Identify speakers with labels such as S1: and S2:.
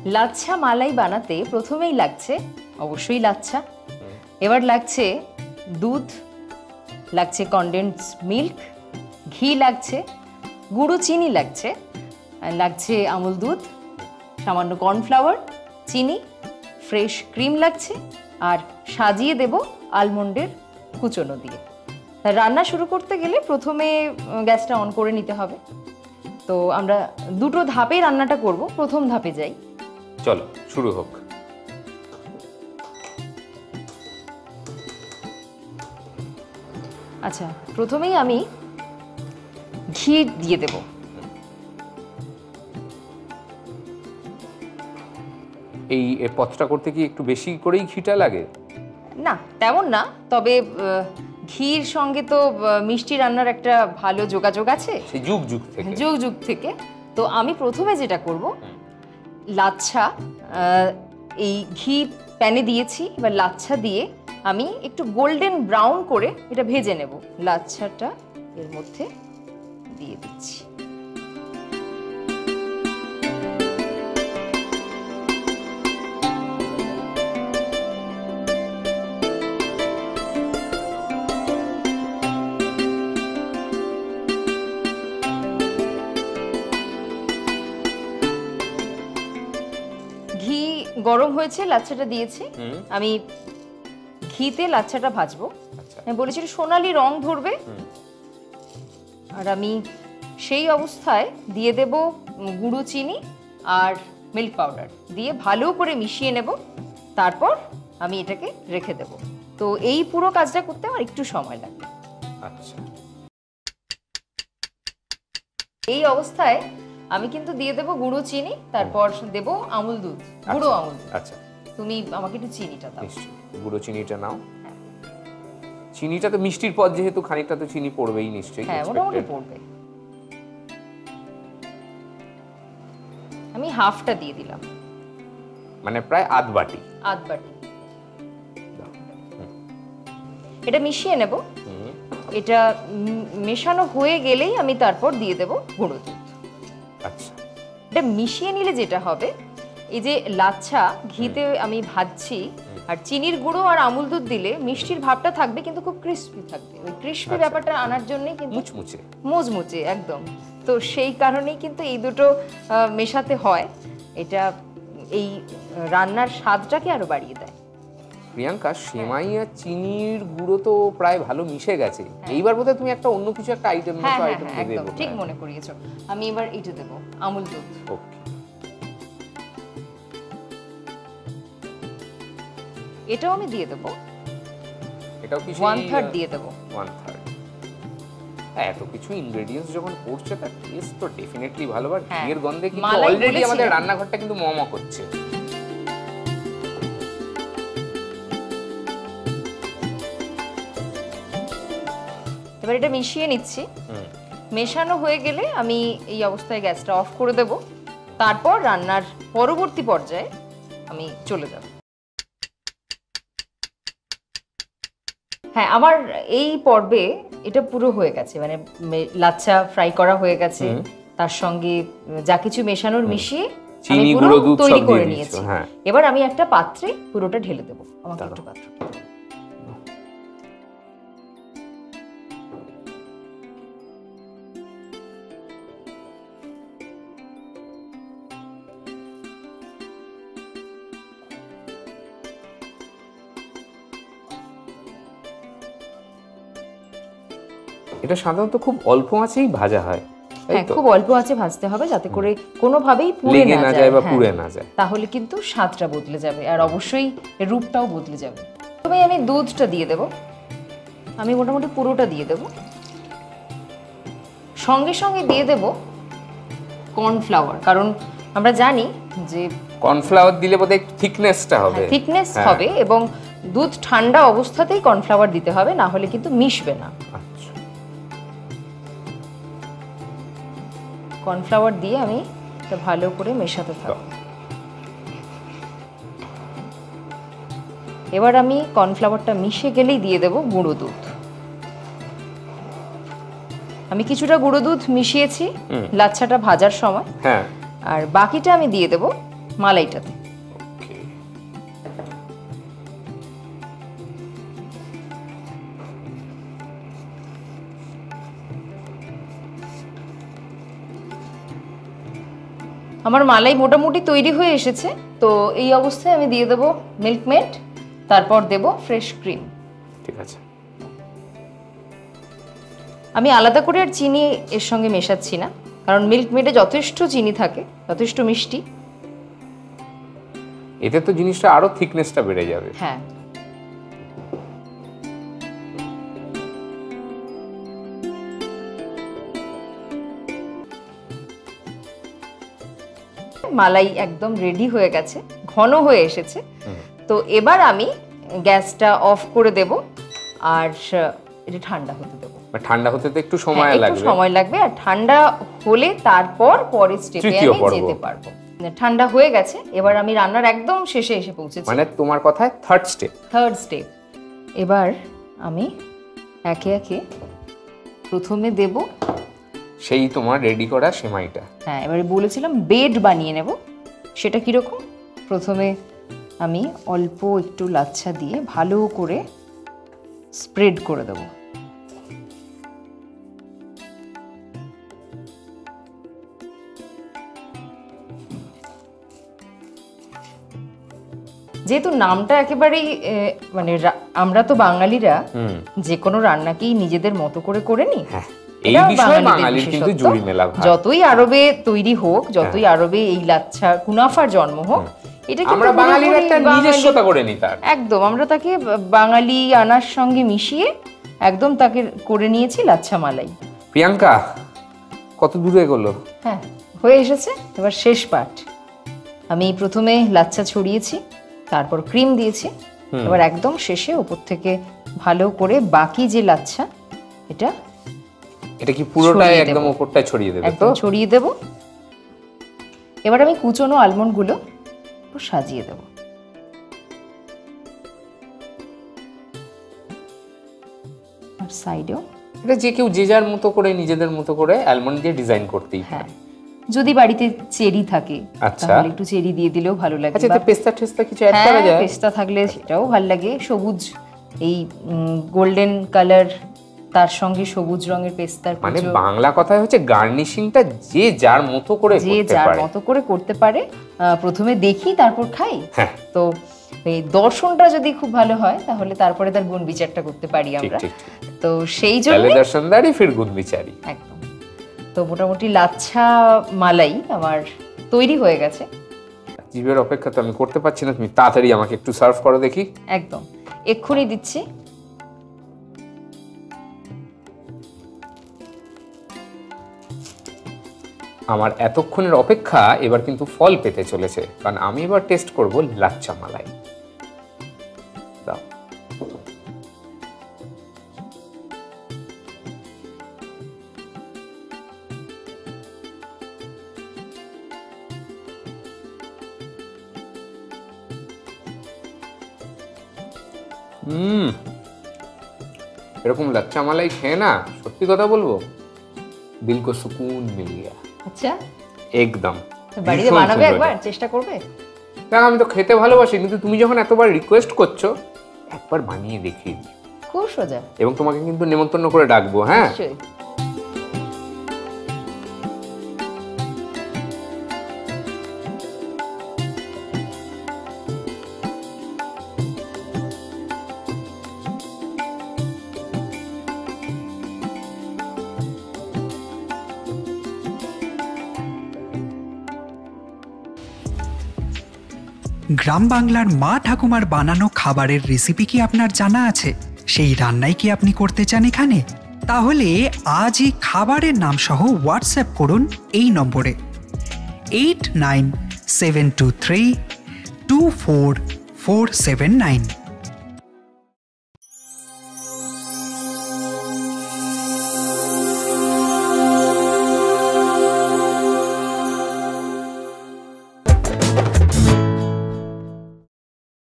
S1: লাচ্ছা মালাই বানাতে প্রথমেই লাগছে অবশ্যই লাচ্ছা, এবার লাগছে দুধ, লাগছে কনডেন্স মিল্ক, ঘি লাগছে, গুঁড়ো চিনি লাগছে, আর লাগছে আমুল দুধ, সামান্য কর্নফ্লাওয়ার, চিনি, ফ্রেশ ক্রিম লাগছে, আর সাজিয়ে দেব আলমন্ডের কুচনো দিয়ে। রান্না শুরু করতে গেলে প্রথমে গ্যাসটা অন করে নিতে হবে। তো আমরা দুটো ধাপে রান্নাটা করব, প্রথম ধাপে যাই।
S2: চলো শুরু হোক।
S1: আচ্ছা, প্রথমেই আমি ঘি দিয়ে দেব।
S2: এই পথটা করতে কি একটু বেশি করেই ঘিটা লাগে?
S1: না তেমন না, তবে ঘির সঙ্গে তো মিষ্টি রান্নার একটা ভালো যোগাযোগ আছে
S2: সেই যুগ যুগ থেকে।
S1: তো আমি প্রথমে যেটা করব, লাচ্ছা এই ঘি প্যানে দিয়েছি, এবার লাচ্ছা দিয়ে আমি একটু গোল্ডেন ব্রাউন করে এটা ভেজে নেব। লাচ্ছাটা এর মধ্যে দিয়ে দিচ্ছি। ঘি গরম হয়েছে, লাচ্ছাটা দিয়েছি। আমি ঘিতে লাচ্ছাটা ভাজবো। আমি বলেছি সোনালি রং ধরবে, আর আমি সেই অবস্থায় দিয়ে দেব গুঁড়ো চিনি আর মিল্ক পাউডার দিয়ে ভালো করে মিশিয়ে নেব। তারপর আমি এটাকে রেখে দেব। তো এই পুরো কাজটা করতে আমার একটু সময় লাগবে।
S2: আচ্ছা,
S1: এই অবস্থায় আমি কিন্তু দিয়ে দেব গুঁড়ো চিনি, তারপর দেব আমুল দুধ, গুঁড়ো আমুল দুধ।
S2: আচ্ছা,
S1: তুমি আমাকে একটু চিনিটা দাও।
S2: গুঁড়ো চিনিটা নাও। চিনিটা তো মিষ্টির পদ, যেহেতু খানিকটা তো চিনি পড়বেই নিশ্চয়ই।
S1: হ্যাঁ, মোটামুটি পড়বে। আমি হাফটা দিয়ে দিলাম,
S2: মানে প্রায় আধ বাটি।
S1: এটা মিশিয়ে নেব। এটা মেশানো হয়ে গেলেই আমি তারপর দিয়ে দেব গুঁড়ো দুধ।
S2: আচ্ছা,
S1: এটা মিশিয়ে নিলে যেটা হবে, এই যে লাচ্ছা ঘিতে আমি ভাজছি, আর চিনির গুঁড়ো আর আমুল দুধ দিলে মিষ্টির ভাবটা থাকবে, কিন্তু খুব ক্রিস্পি থাকবে। ওই ক্রিস্পি ব্যাপারটা আনার জন্যই কিন্তু মুচমুচে একদম। তো সেই কারণেই কিন্তু এই দুটো মেশাতে হয়। এটা এই রান্নার স্বাদটাকে আরো বাড়িয়ে দেয়।
S2: প্রিয়াঙ্কা, সেমাই আর চিনির গুঁড়ো তো প্রায় ভালো মিশে গেছে। এইবার বোধহয় তুমি একটা অন্য কিছু একটা আইটেম দেবে।
S1: একদম ঠিক মনে করিয়েছো। আমি এবার এইটা দেব, আমুল দুধ।
S2: ওকে,
S1: এটাও আমি দিয়ে দেব।
S2: এটাও কি
S1: 1/3 দিয়ে দেব।
S2: 1/3। এত কিছু ইনগ্রেডিয়েন্টস যখন পড়ছে, তার টেস্ট তো ডেফিনেটলি ভালো। আর ঘিয়ের গন্ধে কিন্তু অলরেডি আমাদের রান্নাঘরটা কিন্তু মমা করছে।
S1: এবার এটা মিশিয়ে নিচ্ছি। মেশানো হয়ে গেলে আমি এই অবস্থায় গ্যাসটা অফ করে দেব। তারপর রান্নার পরবর্তী পর্যায়ে আমি চলে যাব। হ্যাঁ, আমার এই পর্বে এটা পুরো হয়ে গেছে, মানে লাচ্ছা ফ্রাই করা হয়ে গেছে, তার সঙ্গে যা কিছু মেশানোর মিশিয়ে আমি পুরো তৈরি করে নিয়েছি। এবার আমি একটা পাত্রে পুরোটা ঢেলে দেব। আমাকে একটু পাত্র।
S2: এটা সাধারণত খুব অল্প আঁচেই ভাজা হয়।
S1: হ্যাঁ, খুব অল্প আঁচে ভাজতে হবে, যাতে করে কোনোভাবেই পুড়ে না যায়। তাহলে কিন্তু স্বাদটা বদলে যাবে, আর অবশ্যই রূপটাও বদলে যাবে। তবে আমি দুধটা দিয়ে দেব। আমি মোটামুটি পুরোটা দিয়ে দেব। সঙ্গে সঙ্গে দিয়ে দেব কর্নফ্লাওয়ার, কারণ আমরা জানি যে
S2: কর্নফ্লাওয়ার দিলে বোধহয় থিকনেসটা
S1: হবে, এবং দুধ ঠান্ডা অবস্থাতেই কর্নফ্লাওয়ার দিতে হবে, না হলে কিন্তু মিশবে না। কর্নফ্লাওয়ার দিয়ে আমি এটা ভালো করে মেশাতে থাকবো। এবার আমি কর্নফ্লাওয়ারটা মিশে গেলেই দিয়ে দেব গুঁড়ো দুধ। আমি কিছুটা গুঁড়ো দুধ মিশিয়েছি লাচ্ছাটা ভাজার সময়, আর বাকিটা আমি দিয়ে দেব মালাইটাতে।
S2: ওকে,
S1: আমার মালাই মোটামুটি তৈরি হয়ে এসেছে। তো এই অবস্থায় আমি দিয়ে দেবো মিল্ক মেড, তারপর দেব ফ্রেশ ক্রিম।
S2: ঠিক আছে।
S1: আমি আলাদা করে আর চিনি এর সঙ্গে মেশাচ্ছি না, কারণ মিল্ক মেডে যথেষ্ট চিনি থাকে, যথেষ্ট মিষ্টি।
S2: এতে তো জিনিসটা আরো থিকনেসটা বেড়ে যাবে।
S1: হ্যাঁ, মালাই একদম রেডি হয়ে গেছে, ঘন হয়ে এসেছে। তো এবার আমি গ্যাসটা অফ করে দেব আর এটা ঠান্ডা হতে দেব।
S2: ঠান্ডা হতে তো একটু সময় লাগবে।
S1: একটু সময় লাগবে, আর ঠান্ডা হলে তারপর পরের স্টেপে আমি যেতে পারবো। ঠান্ডা হয়ে গেছে, এবার আমি রান্নার একদম শেষে এসে পৌঁছেছি।
S2: মানে তোমার কথায় থার্ড স্টেপ।
S1: এবার আমি একে একে প্রথমে দেব
S2: সেই তোমার রেডি করা সেমাইটা।
S1: হ্যাঁ, এবারে বলেছিলাম বেড বানিয়ে নেব, সেটা কিরকম? প্রথমে আমি অল্প একটু লাচ্ছা দিয়ে ভালো করে স্প্রেড করে দেব। যেহেতু নামটা একেবারেই মানে আমরা তো বাঙালিরা যে কোনো রান্নাকেই নিজেদের মতো করে করে নিই।
S2: এই বিষয়ে বাঙালির কিন্তু জুড়ি মেলা ভার।
S1: যতই আরবে তৈরি হোক, যতই আরবে এই লাচ্ছা কুনাফার জন্ম হোক, এটা কিন্তু
S2: আমরা বাঙালির একটা নিজস্বতা করে নিই তার।
S1: একদম, আমরা তাকে বাঙালি আনার সঙ্গে মিশিয়ে একদম তাকে করে নিয়েছি লাচ্ছা মালাই।
S2: প্রিয়াঙ্কা, কত দূরে এগোলো?
S1: হ্যাঁ, হয়ে এসেছে। এবার শেষ পার্ট। আমি প্রথমে লাচ্ছা ছড়িয়েছি, তারপর ক্রিম দিয়েছি, এবার একদম শেষে উপর থেকে ভালো করে বাকি যে লাচ্ছা এটা
S2: কি পুরোটাই একদম উপরটায় ছড়িয়ে দেব?
S1: একদম ছড়িয়ে দেব। এবার আমি কুচনো আলমন্ড গুলো সাজিয়ে দেব। আর সাইডেও
S2: এটা যে কেউ যে যার মতো করে নিজেদের মতো করে আলমন্ড দিয়ে ডিজাইন করতেই পারে।
S1: যদি বাড়িতে চেরি থাকে তাহলে একটু চেরি দিয়ে দিলেও ভালো লাগে।
S2: আচ্ছা, পেস্তা টেস্তা কিছু অ্যাড করা যায়?
S1: পেস্তা থাকলে সেটাও ভালো লাগে। সবুজ, এই গোল্ডেন কালার, তার সঙ্গে সবুজ রঙের পেস্তার কুচো।
S2: মানে বাংলা কথায় হচ্ছে গার্নিশিংটা যে যার মতো করে
S1: করতে পারে। প্রথমে দেখি, তারপর খাই। তো এই দর্শনটা যদি খুব ভালো হয় তাহলে তারপরে তার গুণ বিচারটা করতে পারি আমরা। তো সেই জন্য
S2: দর্শনদারি ফির গুণ বিচারি।
S1: একদম। তো মোটামুটি লাচ্ছা মালাই আমার তৈরি হয়ে গেছে।
S2: জিভের অপেক্ষা তো আমি করতে পারছি না, তুমি তাড়াতাড়ি আমাকে একটু সার্ভ করো দেখি।
S1: একদম, এক্ষুনি দিচ্ছি।
S2: আমার এতক্ষণের অপেক্ষা এবার কিন্তু ফল পেতে চলেছে, কারণ আমি এবার টেস্ট করব লাচ্ছা মালাই। দাও। এরকম লাচ্ছা মালাই খেয়ে না, সত্যি কথা বলবো, দিল কো সুকুন মিল গিয়া।
S1: আচ্ছা,
S2: একদম।
S1: বাড়িতে বানাবে, একবার চেষ্টা করবে?
S2: না, আমি তো খেতে ভালোবাসি, কিন্তু তুমি যখন এতবার রিকোয়েস্ট করছো, একবার বানিয়ে দেখিয়ে দিই।
S1: খুব সোজা।
S2: এবং তোমাকে কিন্তু নিমন্ত্রণ করে ডাকবো। হ্যাঁ,
S3: গ্রাম বাংলার মা ঠাকুমার বানানো খাবারের রেসিপি কি আপনার জানা আছে? সেই রান্নাই কি আপনি করতে চান এখানে? তাহলে আজই খাবারের নাম সহ হোয়াটসঅ্যাপ করুন এই নম্বরে 8972324479।